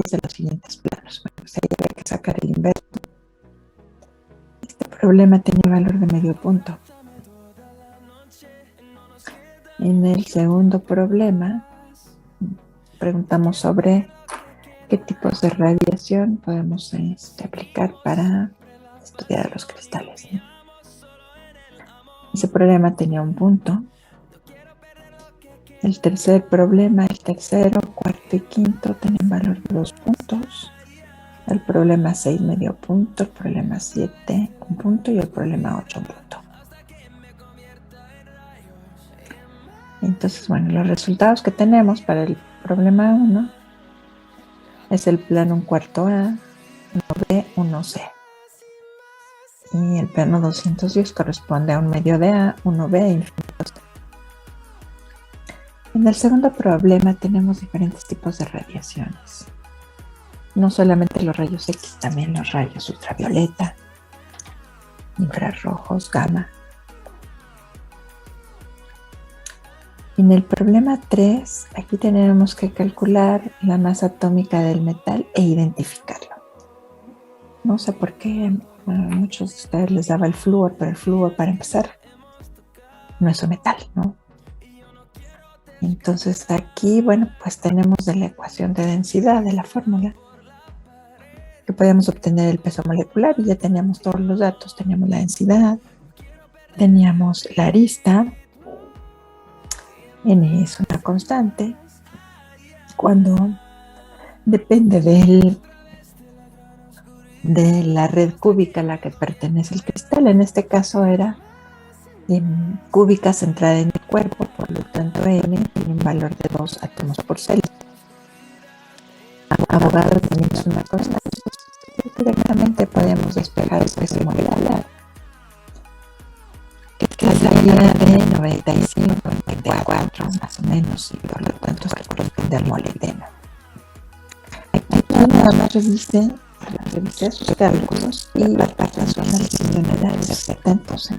radios de los siguientes planos. Bueno, pues ahí habrá que sacar el inverso. Este problema tenía valor de medio punto. En el segundo problema, preguntamos sobre qué tipos de radiación podemos aplicar para estudiar los cristales, ¿no? Ese problema tenía un punto. El tercer problema, el tercero, cuarto y quinto tienen valor de 2 puntos. El problema 6 medio punto, el problema 7 un punto y el problema 8 un punto. Entonces, bueno, los resultados que tenemos para el problema 1 es el plano 1/4A, 1B, 1C. Y el plano 210 corresponde a un medio de A, 1B e infinito C. En el segundo problema tenemos diferentes tipos de radiaciones. No solamente los rayos X, también los rayos ultravioleta, infrarrojos, gamma. En el problema 3, aquí tenemos que calcular la masa atómica del metal e identificarlo. No sé por qué a muchos de ustedes les daba el flúor, pero el flúor, para empezar, no es un metal, ¿no? Entonces aquí, bueno, pues tenemos de la ecuación de densidad de la fórmula que podíamos obtener el peso molecular y ya teníamos todos los datos. Teníamos la densidad, teníamos la arista. N es una constante cuando depende de la red cúbica a la que pertenece el cristal. En este caso era cúbica centrada en el cuerpo, por lo tanto N tiene un valor de 2 átomos por celda. Abogado también es una constante. Directamente podemos despejar el peso molecular, que sería de 95,94 más o menos, y por lo tanto se corresponde al molibdeno. Aquí nada más revisé sus cálculos y las patas son las unidades atentos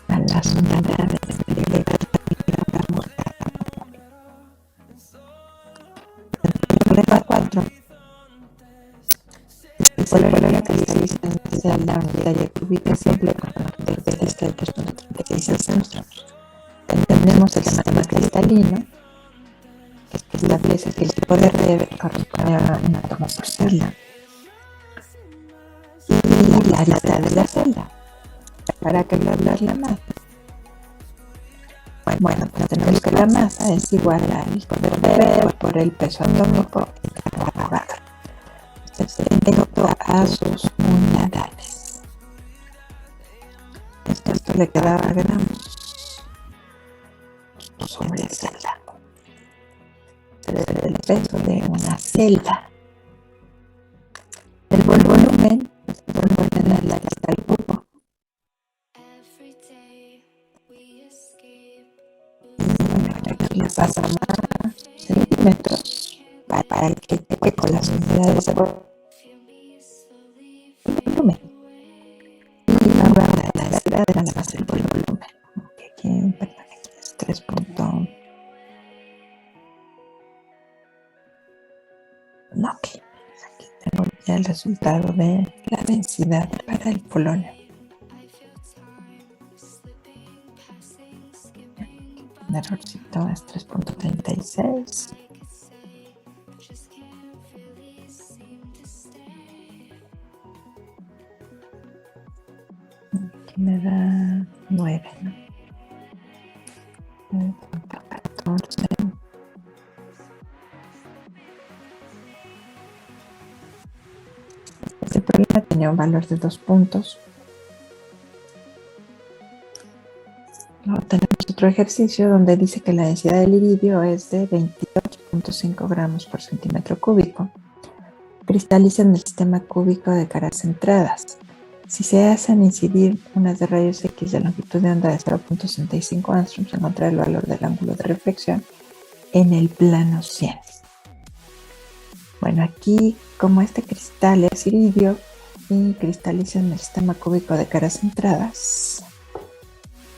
a las unidades de gramo cada mol. El problema 4 la calificación de la unidad cúbica simple con factor de este de 3.36 angstroms. Tenemos el sistema cristalino, que establece que el tipo de red corresponde a un átomo por celda, y la arista de la celda para calcular la masa. Bueno, pues tenemos que la masa es igual al poder de Weber por el peso atómico en Avogadro. Tengo a sus unidades. Esto le quedaba gramos sobre celda. El peso de una celda. El volumen de la arista al cubo. Y bueno, aquí le pasa más centímetros para que quede con las unidades de volumen. Y ahora la densidad era la base del volumen. Aquí, perdón, aquí es 3. No, aquí tengo ya el resultado de la densidad para el polonio. Un errorcito es 3.36. Aquí me da 9, ¿no? 9.14. Este problema tenía un valor de 2 puntos. Luego tenemos otro ejercicio donde dice que la densidad del iridio es de 28.5 gramos por centímetro cúbico. Cristaliza en el sistema cúbico de caras centradas. Si se hacen incidir unas de rayos X de longitud de onda de 0.65 angstroms, se encontrará el valor del ángulo de reflexión en el plano 100. Bueno, aquí como este cristal es iridio y cristaliza en el sistema cúbico de caras centradas,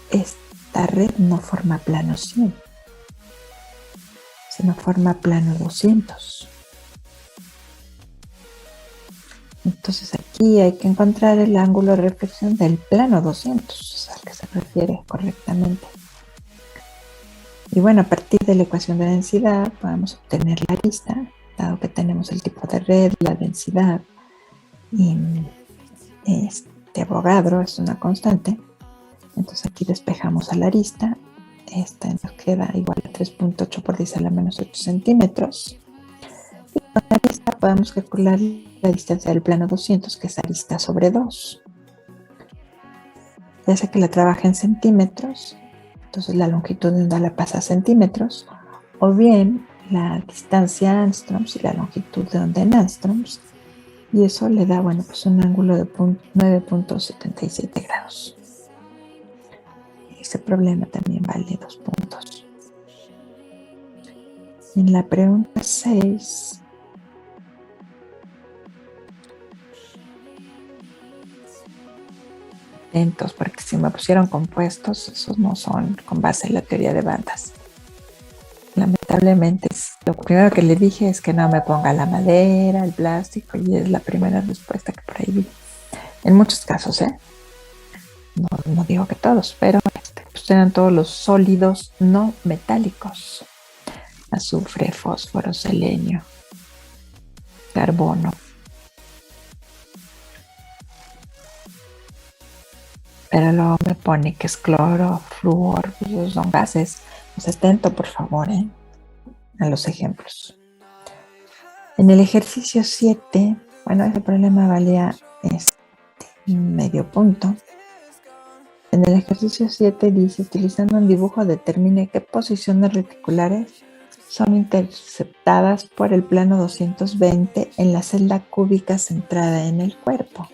esta red no forma plano 100, sino forma plano 200. Entonces aquí hay que encontrar el ángulo de reflexión del plano 200, al que se refiere correctamente. Y bueno, a partir de la ecuación de densidad podemos obtener la arista, dado que tenemos el tipo de red, la densidad, y Avogadro es una constante. Entonces aquí despejamos a la arista. Esta nos queda igual a 3.8 por 10 a la menos 8 centímetros. Y con la arista podemos calcular la distancia del plano 200, que es arista sobre 2. Ya sea que la trabaje en centímetros, entonces la longitud de onda la pasa a centímetros, o bien la distancia Angstroms y la longitud de onda en Angstroms, y eso le da, bueno, pues un ángulo de 9.77 grados. Ese problema también vale 2 puntos. En la pregunta 6, atentos, porque si me pusieron compuestos, esos no son con base en la teoría de bandas. Lamentablemente, lo primero que le dije es que no me ponga la madera, el plástico, y es la primera respuesta que por ahí vi. En muchos casos, no digo que todos, pero pues eran todos los sólidos no metálicos: azufre, fósforo, selenio, carbono. Pero luego me pone que es cloro, flúor, pues esos son gases. Pues atento, por favor, a los ejemplos. En el ejercicio 7, bueno, ese problema valía medio punto. En el ejercicio 7 dice: utilizando un dibujo determine qué posiciones reticulares son interceptadas por el plano 220 en la celda cúbica centrada en el cuerpo.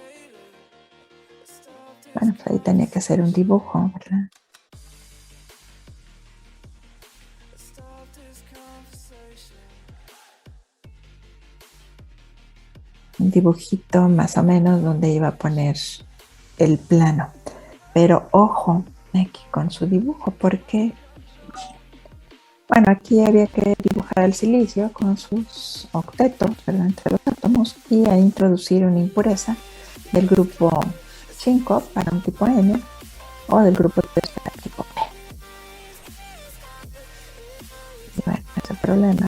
Bueno, pues ahí tenía que hacer un dibujo, ¿verdad? Un dibujito más o menos donde iba a poner el plano. Pero ojo aquí con su dibujo, porque bueno, aquí había que dibujar el silicio con sus octetos, ¿verdad?, entre los átomos, y a introducir una impureza del grupo 5 para un tipo N o del grupo 3 para el tipo P. Y bueno, ese problema.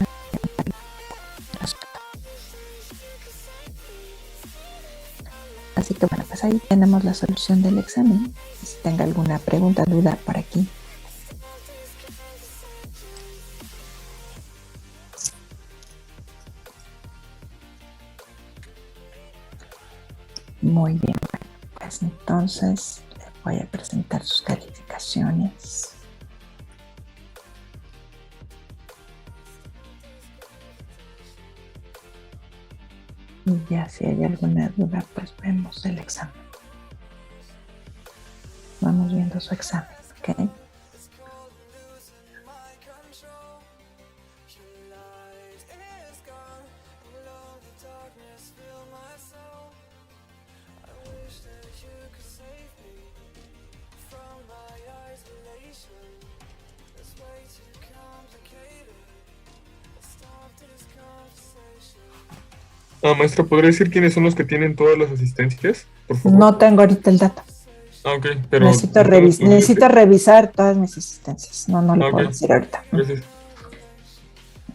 Así que bueno, pues ahí tenemos la solución del examen. Si tenga alguna pregunta, duda por aquí. Muy bien, pues entonces les voy a presentar sus calificaciones. Y ya si hay alguna duda, pues vemos el examen. Vamos viendo su examen, ¿ok? Maestra, ¿podría decir quiénes son los que tienen todas las asistencias, por favor? No tengo ahorita el dato. Ok, pero necesito revisar todas mis asistencias. No lo puedo decir ahorita. Gracias.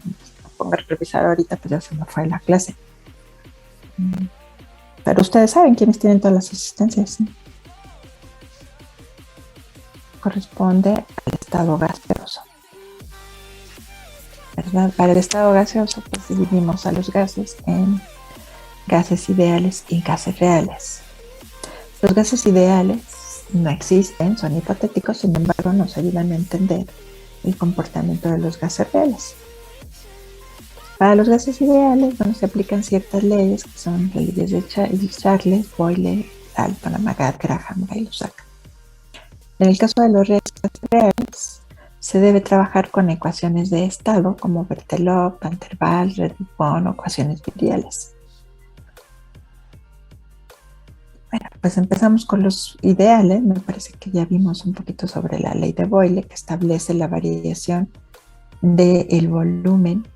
Me pongo a revisar ahorita, pues ya se me fue la clase. Pero ustedes saben quiénes tienen todas las asistencias, ¿sí? Corresponde al estado gaseoso, ¿verdad? Para el estado gaseoso, pues dividimos a los gases en gases ideales y gases reales. Los gases ideales no existen, son hipotéticos, sin embargo nos ayudan a entender el comportamiento de los gases reales. Para los gases ideales, bueno, se aplican ciertas leyes que son leyes de Charles, Boyle, Dalton, Amagat, Graham, Gay-Lussac. En el caso de los gases reales, se debe trabajar con ecuaciones de estado como Berthelot, Van der Waals, Redwood-Bohm o ecuaciones viriales. Bueno, pues empezamos con los ideales. Me parece que ya vimos un poquito sobre la ley de Boyle, que establece la variación del volumen,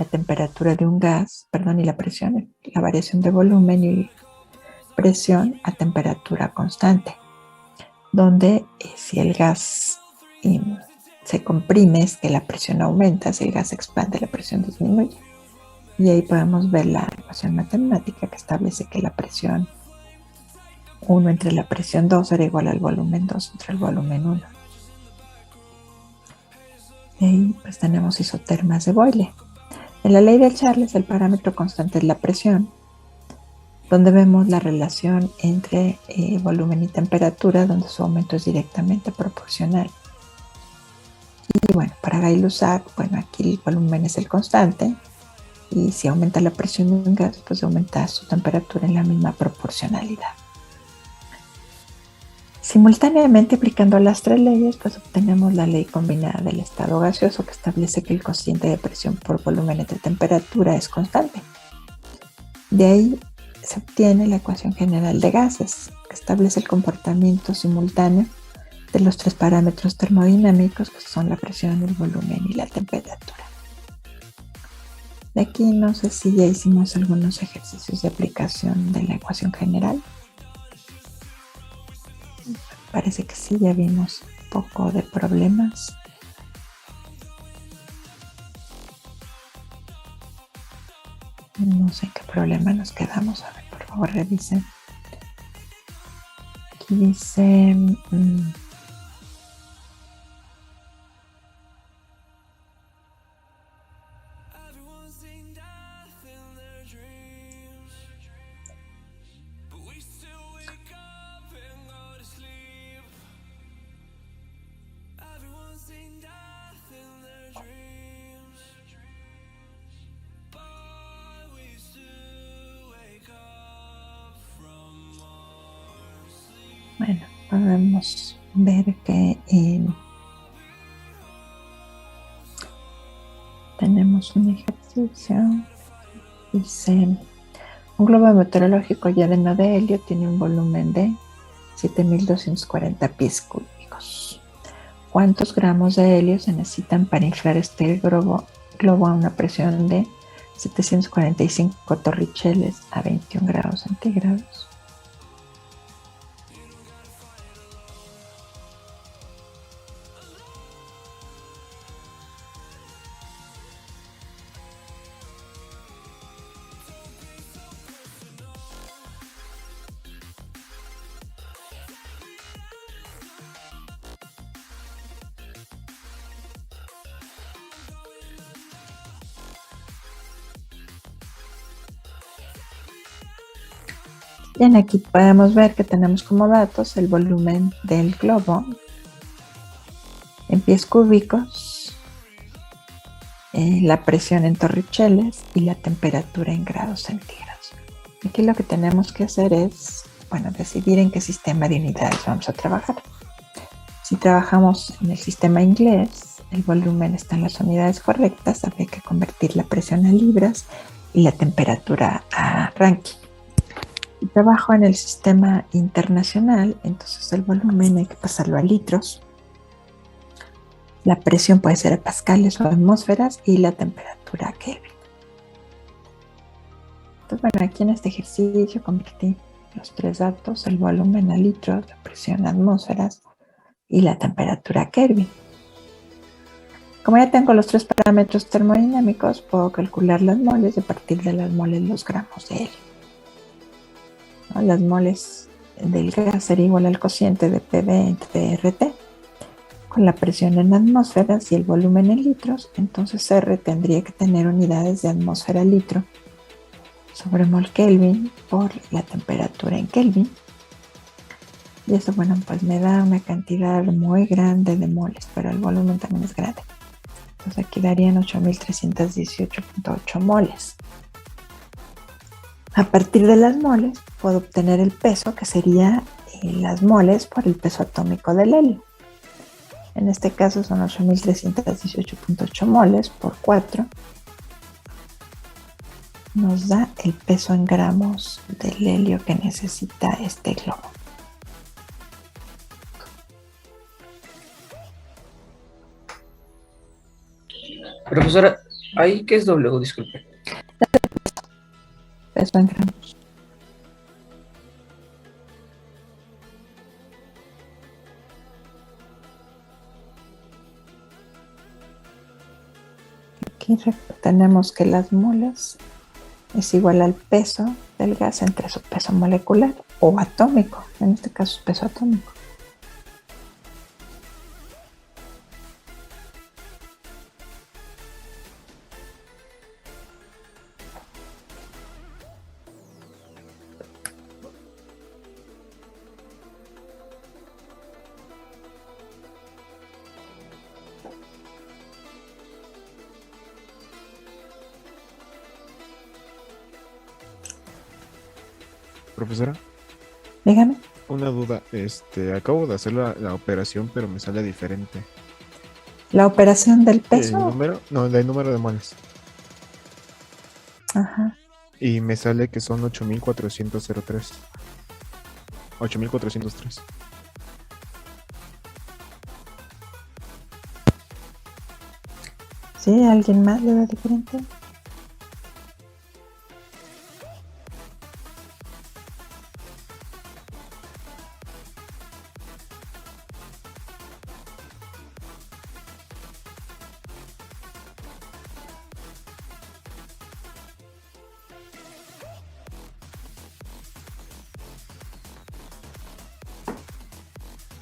la temperatura de un gas, perdón, y la presión, la variación de volumen y presión a temperatura constante, donde si el gas se comprime es que la presión aumenta, si el gas se expande la presión disminuye. Y ahí podemos ver la ecuación matemática que establece que la presión 1 entre la presión 2 será igual al volumen 2 entre el volumen 1. Y ahí pues tenemos isotermas de Boyle. En la ley de Charles el parámetro constante es la presión, donde vemos la relación entre volumen y temperatura, donde su aumento es directamente proporcional. Y bueno, para Gay-Lussac, bueno, aquí el volumen es el constante, y si aumenta la presión de un gas, pues aumenta su temperatura en la misma proporcionalidad. Simultáneamente, aplicando las tres leyes, pues obtenemos la ley combinada del estado gaseoso, que establece que el cociente de presión por volumen entre temperatura es constante. De ahí se obtiene la ecuación general de gases, que establece el comportamiento simultáneo de los tres parámetros termodinámicos, que son la presión, el volumen y la temperatura. De aquí no sé si ya hicimos algunos ejercicios de aplicación de la ecuación general. Parece que sí, ya vimos un poco de problemas. No sé en qué problema nos quedamos. A ver, por favor, revisen. Aquí dice... Bueno, podemos ver que tenemos un ejercicio. Dice, un globo meteorológico lleno de helio tiene un volumen de 7.240 pies cúbicos. ¿Cuántos gramos de helio se necesitan para inflar este globo a una presión de 745 torricheles a 21 grados centígrados? Bien, aquí podemos ver que tenemos como datos el volumen del globo en pies cúbicos, la presión en torricheles y la temperatura en grados centígrados. Aquí lo que tenemos que hacer es, decidir en qué sistema de unidades vamos a trabajar. Si trabajamos en el sistema inglés, el volumen está en las unidades correctas, habría que convertir la presión a libras y la temperatura a Rankine. Si trabajo en el sistema internacional, entonces el volumen hay que pasarlo a litros. La presión puede ser a pascales o atmósferas y la temperatura a Kelvin. Entonces, aquí en este ejercicio convertí los tres datos, el volumen a litros, la presión a atmósferas y la temperatura a Kelvin. Como ya tengo los tres parámetros termodinámicos, puedo calcular las moles y a partir de las moles los gramos de helio. Las moles del gas sería igual al cociente de PV entre RT, con la presión en atmósferas y el volumen en litros, entonces R tendría que tener unidades de atmósfera a litro sobre mol Kelvin por la temperatura en Kelvin. Y eso, pues me da una cantidad muy grande de moles, pero el volumen también es grande. Entonces aquí darían 8.318.8 moles. A partir de las moles puedo obtener el peso, que sería las moles por el peso atómico del helio. En este caso son 8.318.8 moles por 4. Nos da el peso en gramos del helio que necesita este globo. Profesora, Ahí, ¿qué es W? Disculpe. Peso en gramos. Aquí tenemos que las moles es igual al peso del gas entre su peso molecular o atómico, en este caso su peso atómico. Profesora, Dígame, una duda. Acabo de hacer la operación, pero me sale diferente. la operación del El peso. número, no, el número de moles. Ajá. Y me sale que son 8403. 8403. ¿Sí? ¿Alguien más le da diferente?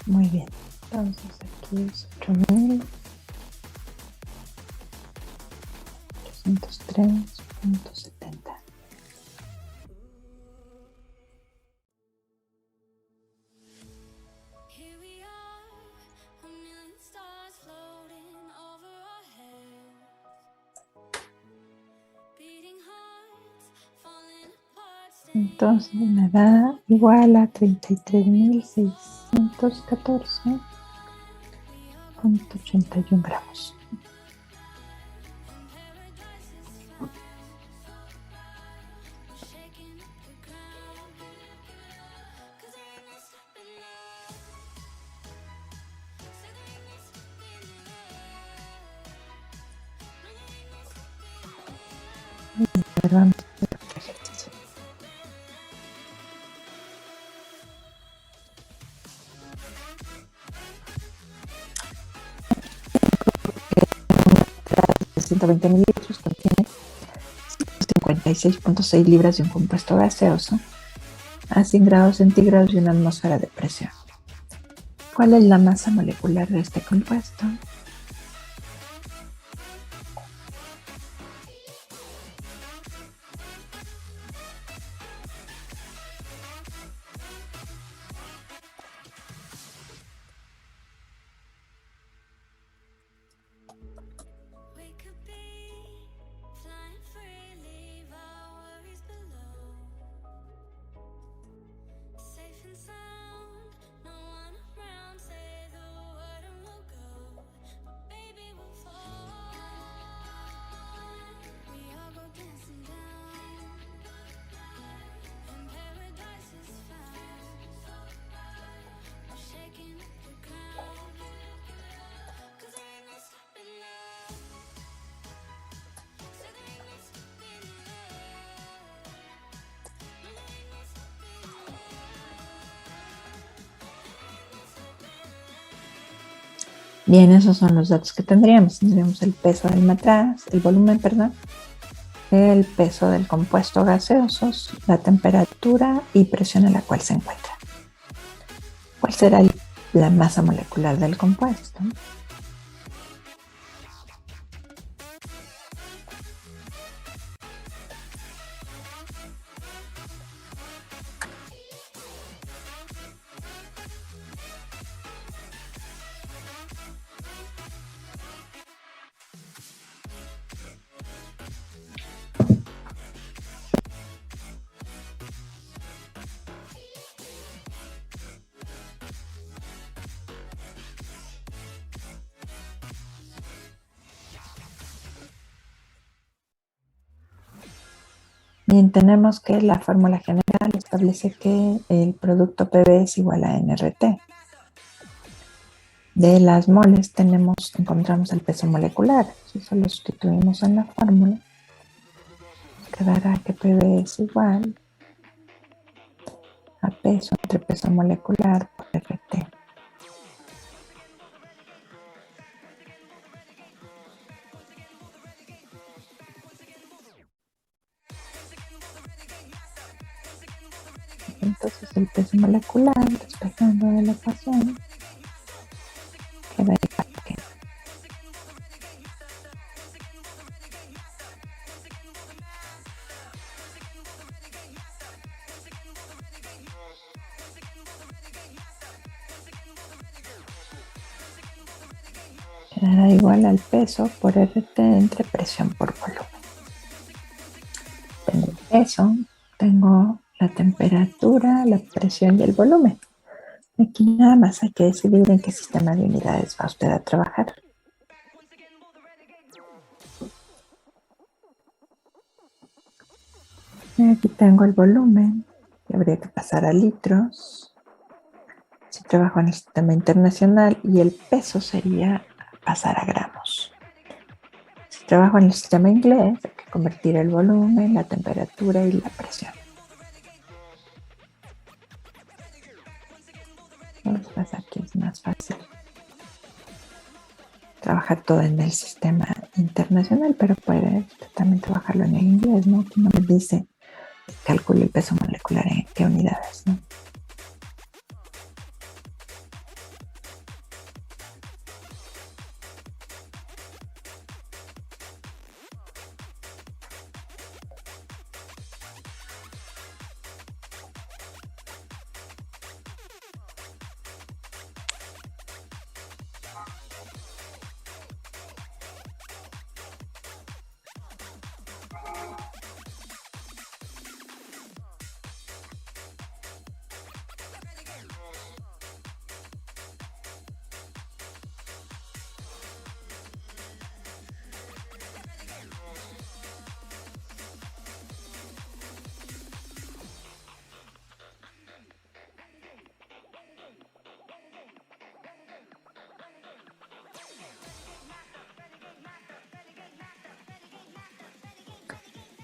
Muy bien. Entonces aquí es 8.803.70. Here we are, a million stars floating over our heads. Beating hearts, falling apart, staying Entonces me da igual a 33.614.81 gramos. in paradise is found. We're shaking up the ground, 'cause there ain't no stopping us. Say there ain't no stopping us. No, there ain't no stopping us. A ver, vamos a hacer otro ejercicio. De 120 mililitros contiene 56.6 libras de un compuesto gaseoso a 100 grados centígrados y una atmósfera de presión. ¿Cuál es la masa molecular de este compuesto? We could be flying free, leave our worries below. Safe and sound, no one around. Say the word and we'll go. But baby, we'll fall. We all go dancing down, and paradise is found. We're shaking up the ground, 'cause there ain't no stopping us. Say there ain't no stopping us. No, there ain't no stopping us. Bien, esos son los datos que tendríamos. Tendríamos el peso del matraz, el volumen, perdón, el peso del compuesto gaseoso, la temperatura y presión a la cual se encuentra. ¿Cuál será la masa molecular del compuesto? Bien, tenemos que la fórmula general establece que el producto PV es igual a NRT. de las moles encontramos el peso molecular. Si eso lo sustituimos en la fórmula, quedará que PV es igual a peso entre peso molecular por RT. Entonces el peso molecular, despejando de la ecuación, queda igual que quedará igual al peso por RT entre presión por volumen. Tengo el peso, tengo la temperatura, la presión y el volumen. Aquí nada más hay que decidir en qué sistema de unidades va usted a trabajar. Aquí tengo el volumen, que habría que pasar a litros. Si trabajo en el sistema internacional, y el peso sería pasar a gramos. Si trabajo en el sistema inglés, hay que convertir el volumen, la temperatura y la presión. Entonces aquí es más fácil trabajar todo en el sistema internacional, pero puede también trabajarlo en el inglés, ¿no? Aquí no me dice calcule el peso molecular en qué unidades, ¿no?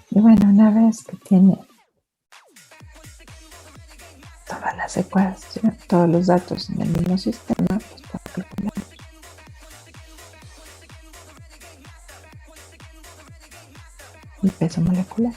Y bueno, una vez que tiene todas las ecuaciones, todos los datos en el mismo sistema, pues puedo calcular el peso molecular.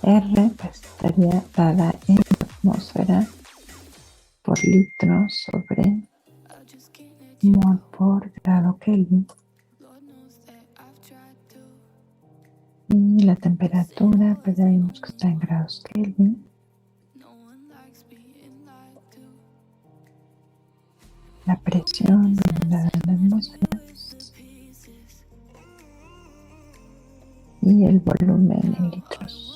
R pues estaría dada en atmósfera por litro sobre mol por grado Kelvin. Y la temperatura, pues ya vimos que está en grados Kelvin. La presión dada en la atmósfera. Y el volumen en litros.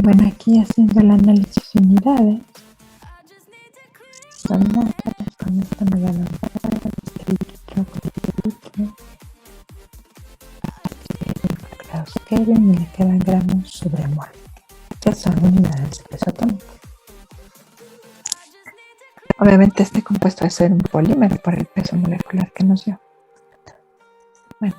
bueno, aquí haciendo el análisis de unidades, son moles, con esto me van a dar este litro con este litro, grados Kelvin y le quedan gramos sobre mol, que son unidades de peso atómico. Obviamente este compuesto va a ser un polímero por el peso molecular que nos dio. Bueno.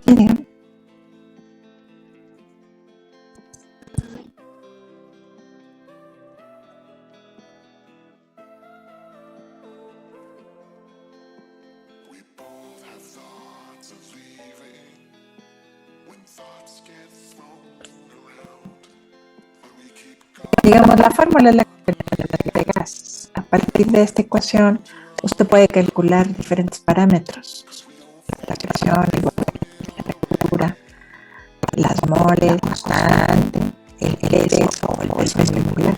Miren, digamos, la fórmula es la de gas. A partir de esta ecuación, usted puede calcular diferentes parámetros. La presión, la temperatura, las moles, constante, el peso o el peso molecular.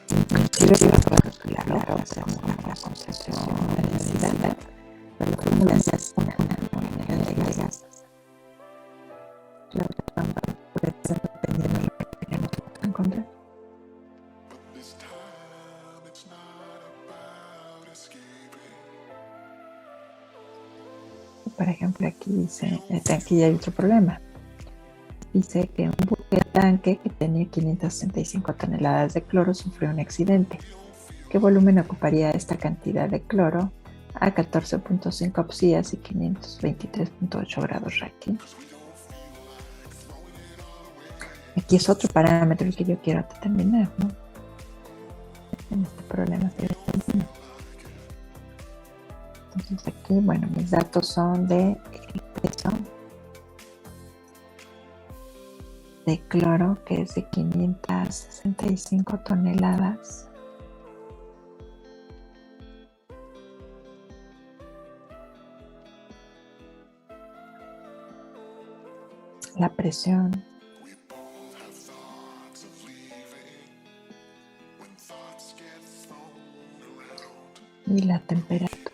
Inclusive yo puedo calcular la concentración, la densidad, pero la fórmula es una unidad de gas. Puede ser dependiendo de lo que queremos encontrar. Por ejemplo, aquí dice, aquí hay otro problema. Dice que un buque tanque que tenía 565 toneladas de cloro sufrió un accidente. ¿Qué volumen ocuparía esta cantidad de cloro a 14.5 obsías y 523.8 grados Rankine? Aquí es otro parámetro el que yo quiero determinar, ¿no? En este problema que determino. Entonces aquí, bueno, mis datos son de el peso de cloro, que es de 565 toneladas. La presión. Y la temperatura.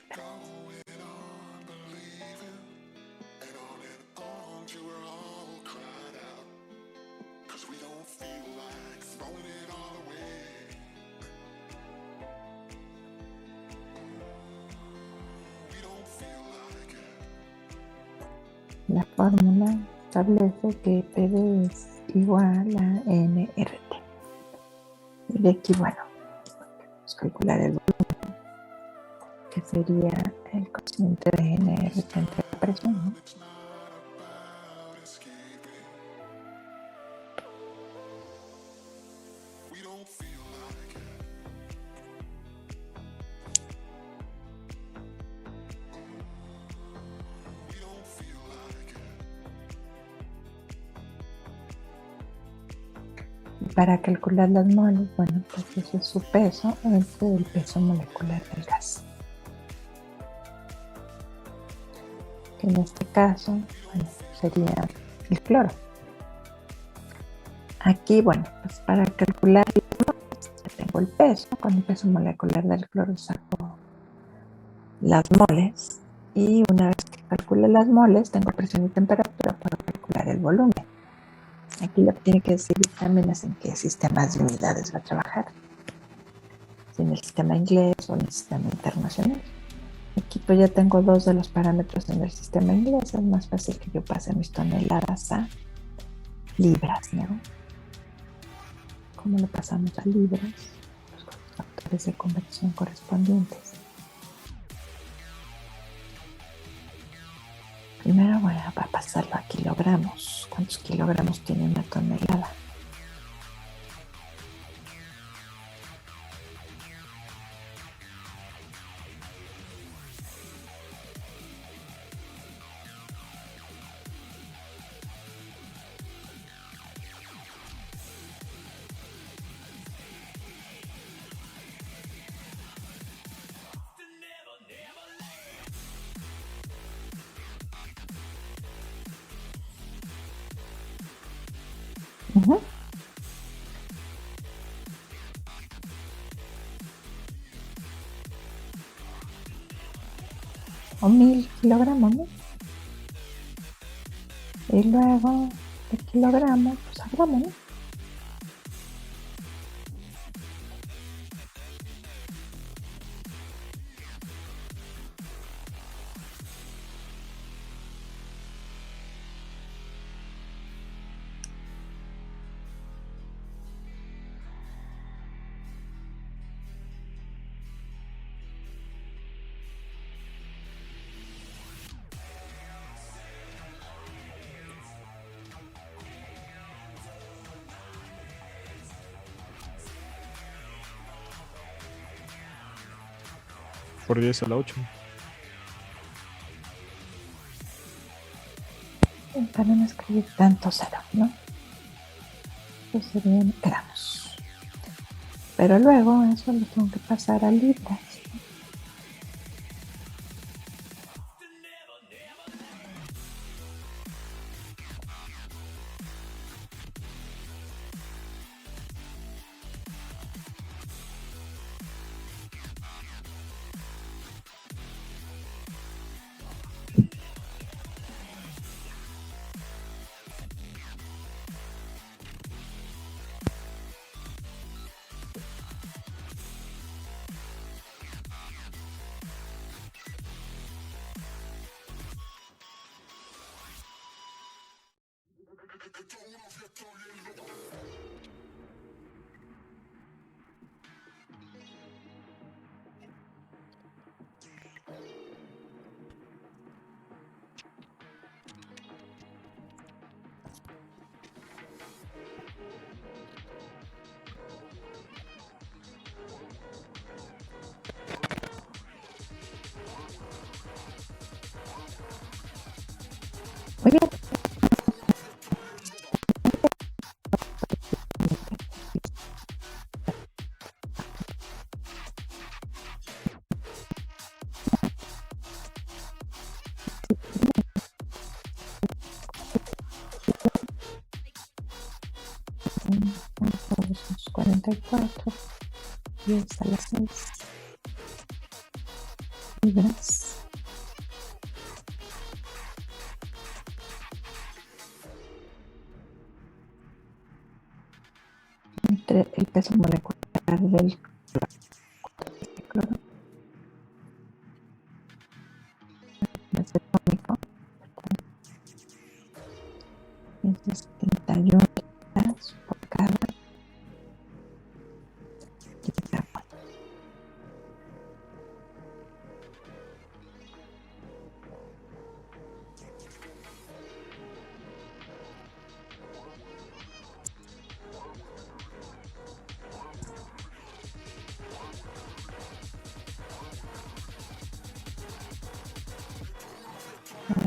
La fórmula establece que PD es igual a nRT. Y de aquí, bueno, vamos a calcular el volumen, que sería el cociente de nRT entre la presión, ¿no? Para calcular las moles, bueno, pues ese es su peso entre el peso molecular del gas. Que en este caso, bueno, sería el cloro. Aquí, bueno, pues para calcular tengo el peso, con el peso molecular del cloro saco las moles y una vez que calcule las moles, tengo presión y temperatura para calcular el volumen. Aquí lo que tiene que decir examen es en qué sistemas de unidades va a trabajar. Si en el sistema inglés o en el sistema internacional. Aquí pues ya tengo 2 de los parámetros en el sistema inglés. Es más fácil que yo pase mis toneladas a libras, ¿no? ¿Cómo lo pasamos a libras? Pues con los factores de conversión correspondientes. Primero voy a pasarlo a kilogramos. ¿Cuántos kilogramos tiene una tonelada? Uh-huh. O 1000 kilogramos, ¿no? Y luego de kilogramos, pues a gramos, ¿no? Por 10 a la 8. Para no escribir tanto cero, ¿no? Pues serían gramos. Pero luego eso lo tengo que pasar a libras. Muy bien. Todos 44, 10 a las 6 libras. Entre el peso molecular del cloro es atómico es de 71 libras por cada kilogramo.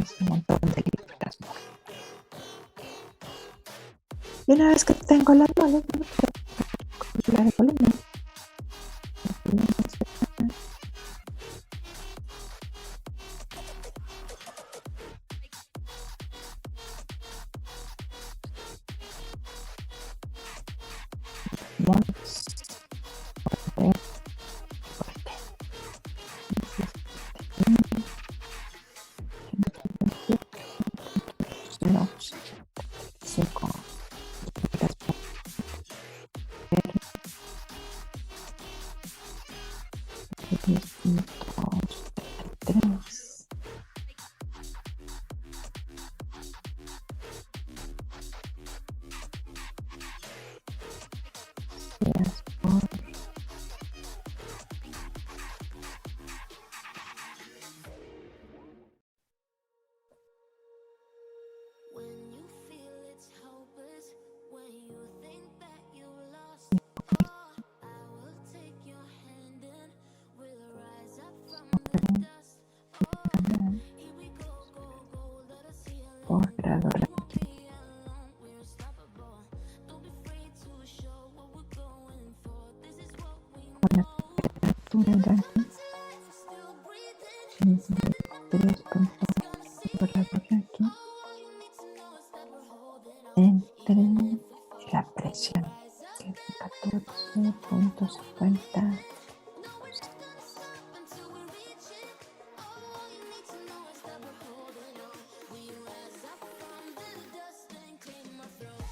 Es un montón de libras. Y una vez que tengo las moles, bueno, pues calcular el volumen. El volumen será moles por T. No, 5 días por When you feel it's hopeless, when you think that you lost, oh, I will take your hand and we'll rise up from the dust. Oh, here we go, go, go, let us heal it. por grado We won't be alone, we're unstoppable. Don't be afraid to show what we're going for. This is what we know. temperatura Rankine We're still breathing. 3.8 por grado Rankine All you need to know is that we're holding on. entre la presión, que es de 14.50. No, we're not gonna stop until we reach it. All you need to know is that we're holding on. We rise up from the dust and claim our throne.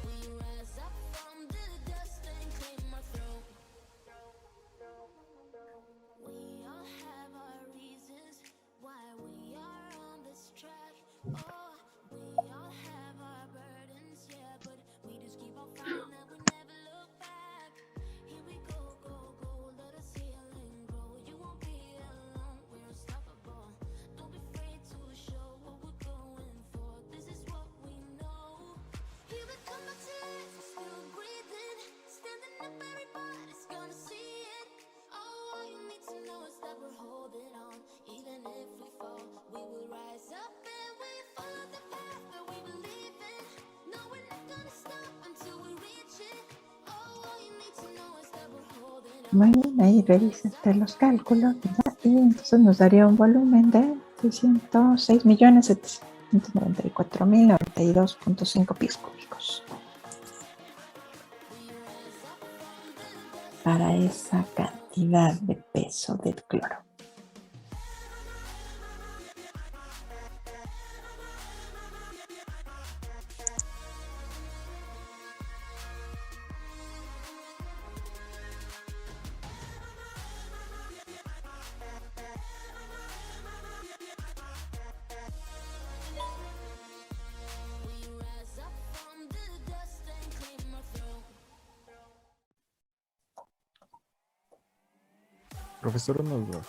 We rise up from the dust and claim our throne. We all have our reasons why we are on this track. Oh, we all have our burdens, yeah, but we just keep on fighting and we never look back. Here we go, go, go, let us heal and grow. You won't be alone, we're unstoppable. Don't be afraid to show what we're going for. This is what we know. Here we come back to life, we're still breathing. Standing up, everybody's gonna see it. Oh, all you need to know is that we're holding on. Even if we fall, we will rise up and we follow the path that we believe in. No, we're not gonna stop until we reach it. Oh, all you need to know is that we're holding on. Muy bien, ahí revisa los cálculos, ¿verdad? Y entonces nos daría un volumen de 6.794.092.5 pies cúbicos para esa cantidad de peso del cloro. We rise up from the dust and claim our throne. Profesor, una duda.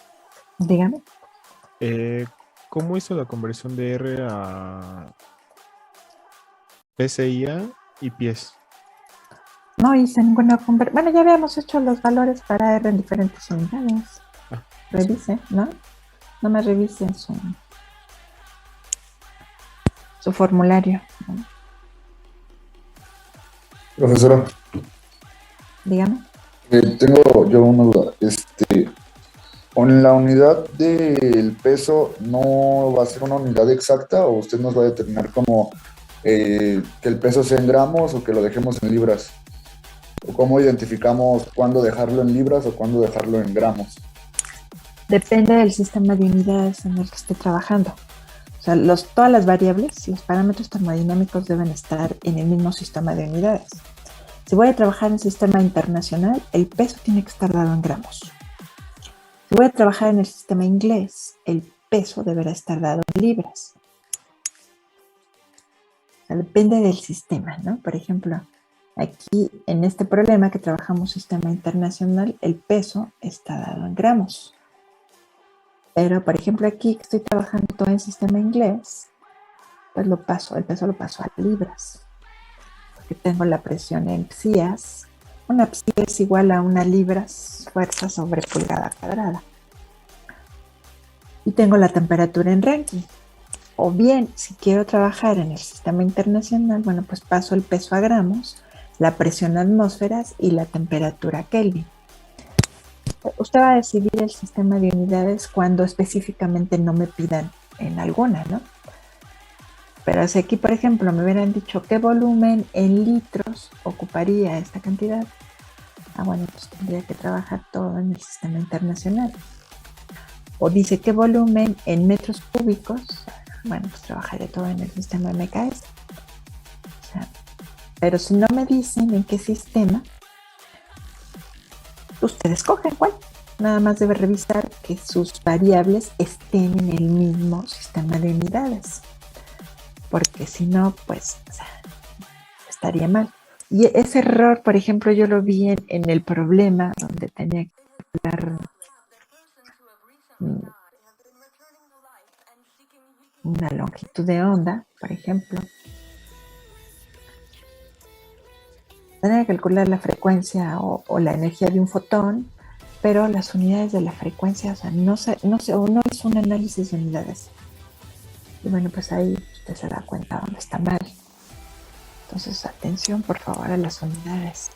Dígame. ¿Cómo hizo la conversión de R a PCIA y pies? No hice ninguna conversión. Bueno, ya habíamos hecho los valores para R en diferentes unidades. Ah, Revise, ¿no? No me revisen su formulario, ¿no? Profesora, Dígame. tengo yo una duda. ¿En la unidad del peso no va a ser una unidad exacta o usted nos va a determinar como que el peso sea en gramos o que lo dejemos en libras? ¿O cómo identificamos cuándo dejarlo en libras o cuándo dejarlo en gramos? Depende del sistema de unidades en el que esté trabajando. O sea, todas las variables, los parámetros termodinámicos deben estar en el mismo sistema de unidades. Si voy a trabajar en sistema internacional, el peso tiene que estar dado en gramos. Si voy a trabajar en el sistema inglés, el peso deberá estar dado en libras. O sea, depende del sistema, ¿no? Por ejemplo, aquí en este problema que trabajamos sistema internacional, el peso está dado en gramos. Pero, por ejemplo, aquí que estoy trabajando todo en sistema inglés, pues el peso lo paso a libras. Porque tengo la presión en psias. Una psia es igual a una libras fuerza sobre pulgada cuadrada. Y tengo la temperatura en Rankine. O bien, si quiero trabajar en el sistema internacional, bueno, pues paso el peso a gramos, la presión a atmósferas y la temperatura a Kelvin. Usted va a decidir el sistema de unidades cuando específicamente no me pidan en alguna, ¿no? Pero si aquí, por ejemplo, me hubieran dicho qué volumen en litros ocuparía esta cantidad, bueno, pues tendría que trabajar todo en el sistema internacional. O dice qué volumen en metros cúbicos, bueno, pues trabajaré todo en el sistema MKS. Pero si no me dicen en qué sistema, ustedes escogen cuál. Nada más debe revisar que sus variables estén en el mismo sistema de unidades. Porque si no, pues estaría mal. Y ese error, por ejemplo, yo lo vi en el problema donde tenía que calcular una longitud de onda, por ejemplo. Tenía que calcular la frecuencia o la energía de un fotón, pero las unidades de la frecuencia, o sea, no hizo un análisis de unidades. Y bueno, pues ahí usted se da cuenta dónde está mal. Entonces, atención por favor a las unidades.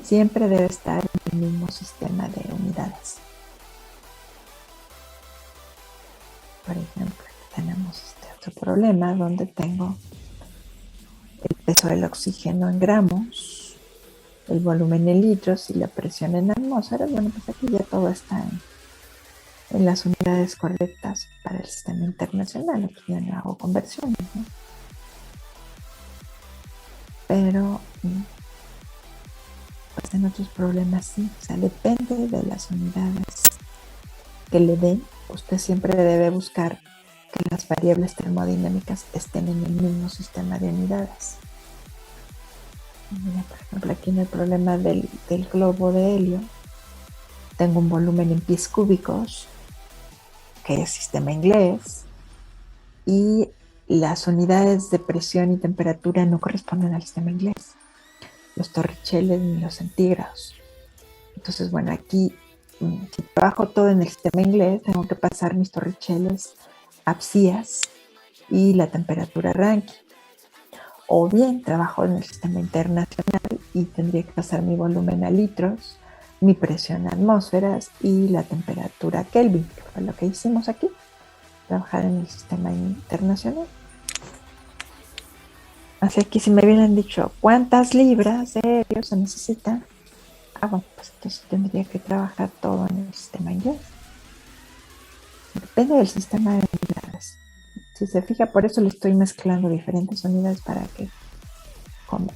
Siempre debe estar en el mismo sistema de unidades. Por ejemplo, tenemos este otro problema donde tengo el peso del oxígeno en gramos, el volumen en litros y la presión en atmósferas. Bueno, pues aquí ya todo está en las unidades correctas para el sistema internacional. Aquí ya no hago conversiones, ¿no? Pero pues en otros problemas sí, o sea, depende de las unidades que le den. Usted siempre debe buscar que las variables termodinámicas estén en el mismo sistema de unidades. Mira, por ejemplo, aquí en el problema del globo de helio, tengo un volumen en pies cúbicos, que es sistema inglés, y las unidades de presión y temperatura no corresponden al sistema inglés, los torricheles ni los centígrados. Entonces, bueno, aquí si trabajo todo en el sistema inglés, tengo que pasar mis torricheles a psias y la temperatura Rankine. O bien trabajo en el sistema internacional y tendría que pasar mi volumen a litros, mi presión a atmósferas y la temperatura Kelvin, que fue lo que hicimos aquí, trabajar en el sistema internacional. Así que si me hubieran dicho cuántas libras de helio se necesitan, bueno, pues entonces tendría que trabajar todo en el sistema inglés. Depende del sistema de unidades. Si se fija, por eso le estoy mezclando diferentes unidades para que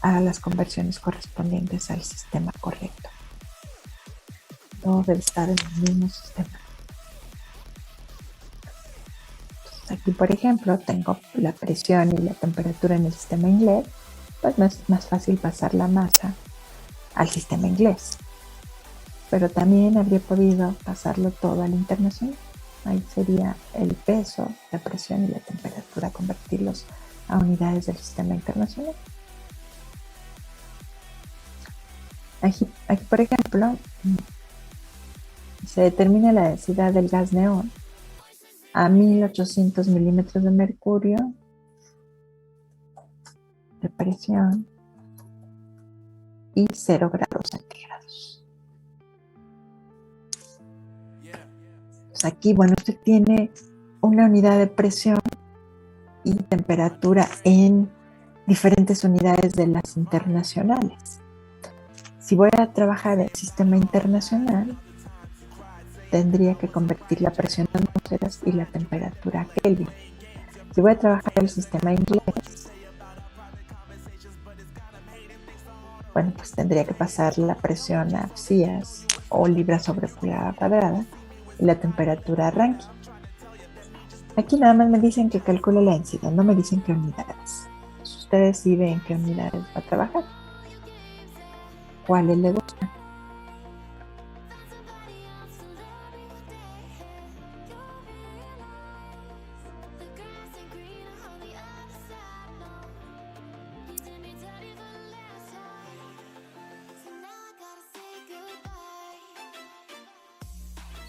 haga las conversiones correspondientes al sistema correcto. Todo debe estar en el mismo sistema. Entonces aquí, por ejemplo, tengo la presión y la temperatura en el sistema inglés, pues es más fácil pasar la masa al sistema inglés. Pero también habría podido pasarlo todo al internacional. Ahí sería el peso, la presión y la temperatura, convertirlos a unidades del sistema internacional. Aquí, por ejemplo, se determina la densidad del gas neón a 1800 milímetros de mercurio de presión y 0 grados centígrados. Pues aquí, bueno, usted tiene una unidad de presión y temperatura en diferentes unidades de las internacionales. Si voy a trabajar en el sistema internacional, tendría que convertir la presión en atmósferas y la temperatura a Kelvin. Si voy a trabajar en el sistema inglés, bueno, pues tendría que pasar la presión a psias o libras sobre pulgada cuadrada y la temperatura a Rankine. Aquí nada más me dicen que calcule la densidad, no me dicen qué unidades. Entonces usted decide en qué unidades va a trabajar, cuáles le gustan.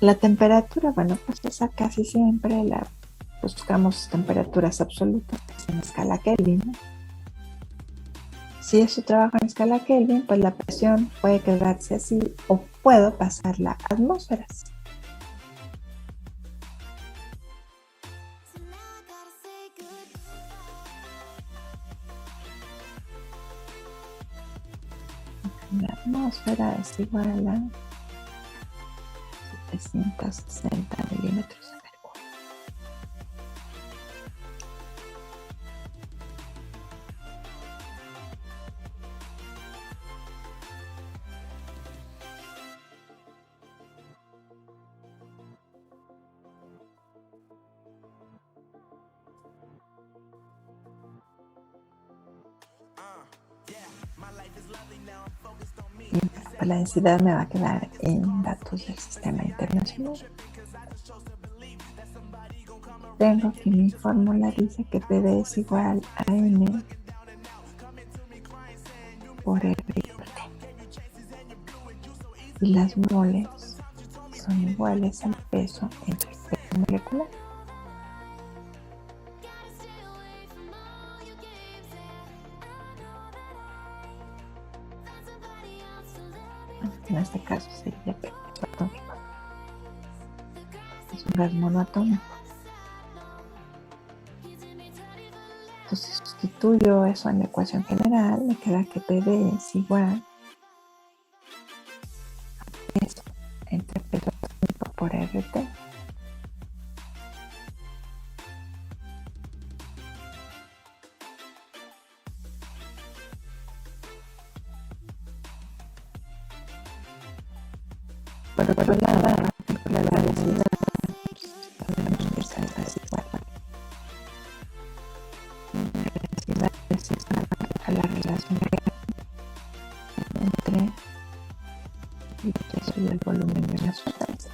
La temperatura, bueno, pues esa casi siempre la buscamos temperaturas absolutas en escala Kelvin, ¿no? Si eso trabaja en escala Kelvin, pues la presión puede quedarse así o puedo pasarla a atmósferas. La atmósfera es igual a 760 milímetros de mercurio. Y pues la densidad me va a quedar en datos del sistema internacional. Tengo que mi fórmula dice que PD es igual a N por R por T. Y las moles son iguales al peso entre el peso molecular. En este caso sería peso atómico. Es un gas monoatómico. Entonces sustituyo eso en la ecuación general, me queda que PD es igual a peso entre peso atómico por RT. Por otro lado, la densidad sabemos que esa es igual. La densidad es igual a la relación entre el peso y el volumen de una sustancia.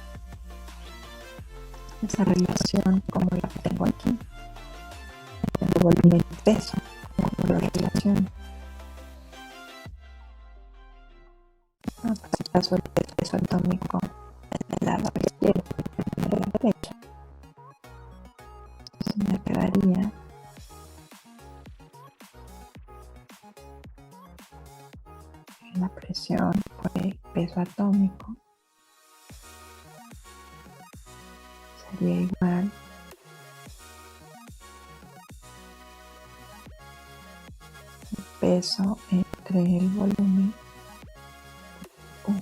Esa relación, como la tengo aquí, el volumen y peso, como lo relaciono. Pues paso el peso atómico del lado izquierdo y de la derecha. Entonces me quedaría la presión por el peso atómico sería igual al peso entre el volumen U.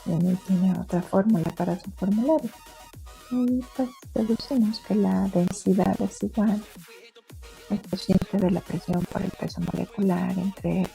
Y ahí tiene otra fórmula para su formulario. Y pues deducimos que la densidad es igual al cociente de la presión por el peso molecular entre R.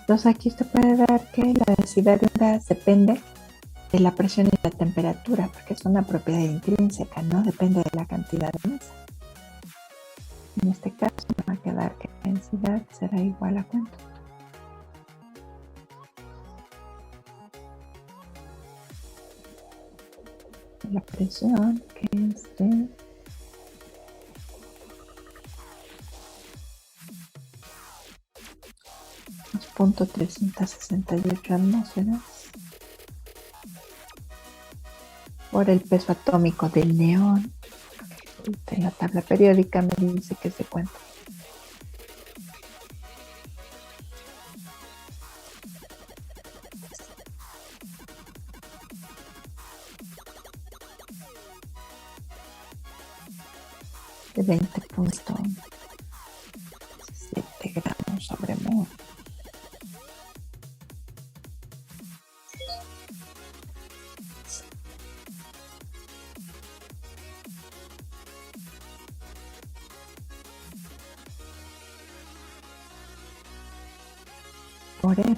Entonces aquí usted puede ver que la densidad de un gas depende de la presión y la temperatura, porque es una propiedad intrínseca, no depende de la cantidad de masa. En este caso me va a quedar que la densidad será igual a ¿cuánto? La presión, que es de 2.368 atmósferas por el peso atómico del neón. En la tabla periódica me dice que se cuenta. De 20.7 gramos sobre mol. Por R,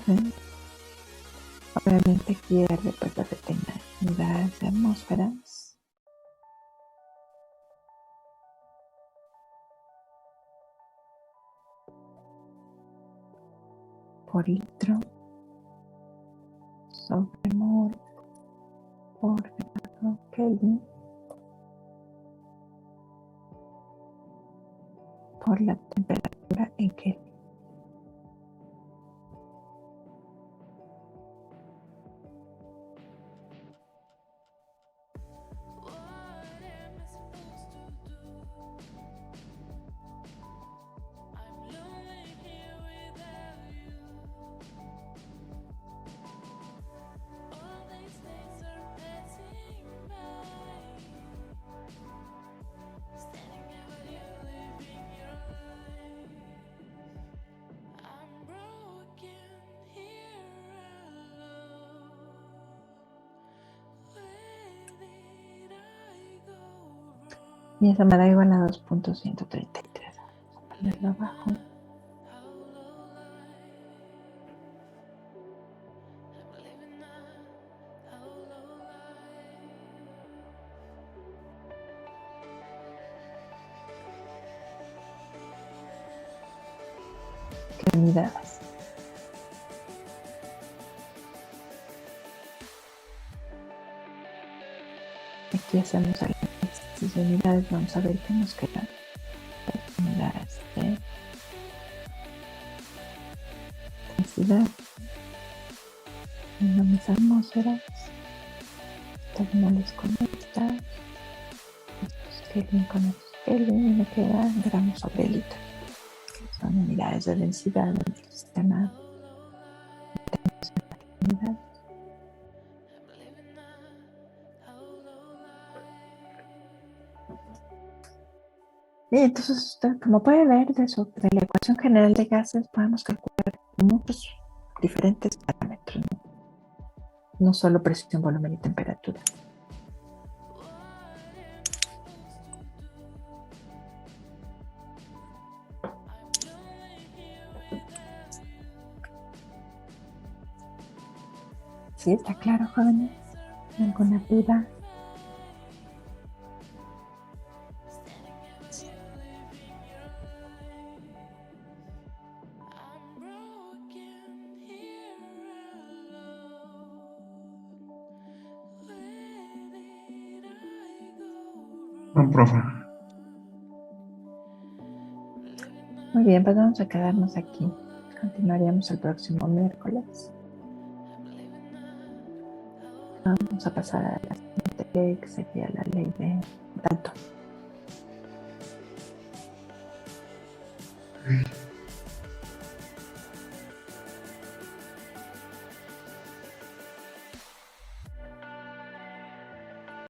obviamente aquí R pues lo que tenga unidades de atmósferas. Por litro sobre mol por grado Kelvin por la temperatura en Kelvin. Y eso me da igual a 2.133. Vamos a ponerlo abajo. ¿Qué unidades? Aquí hacemos el análisis de unidades. Vamos a ver qué nos quedan. Unidades de densidad. No mis atmósferas. Terminales con estas. Estos Kelvin con estos Kelvin. Y me quedan gramos sobre litro. Son unidades de densidad en el sistema de unidades. Y entonces usted, como puede ver de la ecuación general de gases, podemos calcular muchos diferentes parámetros, no solo presión, volumen y temperatura. ¿Sí está claro, jóvenes? ¿Alguna duda? No, profe. Muy bien, pues vamos a quedarnos aquí. Continuaríamos el próximo miércoles. Vamos a pasar a la siguiente ley, que sería la ley de Dalton.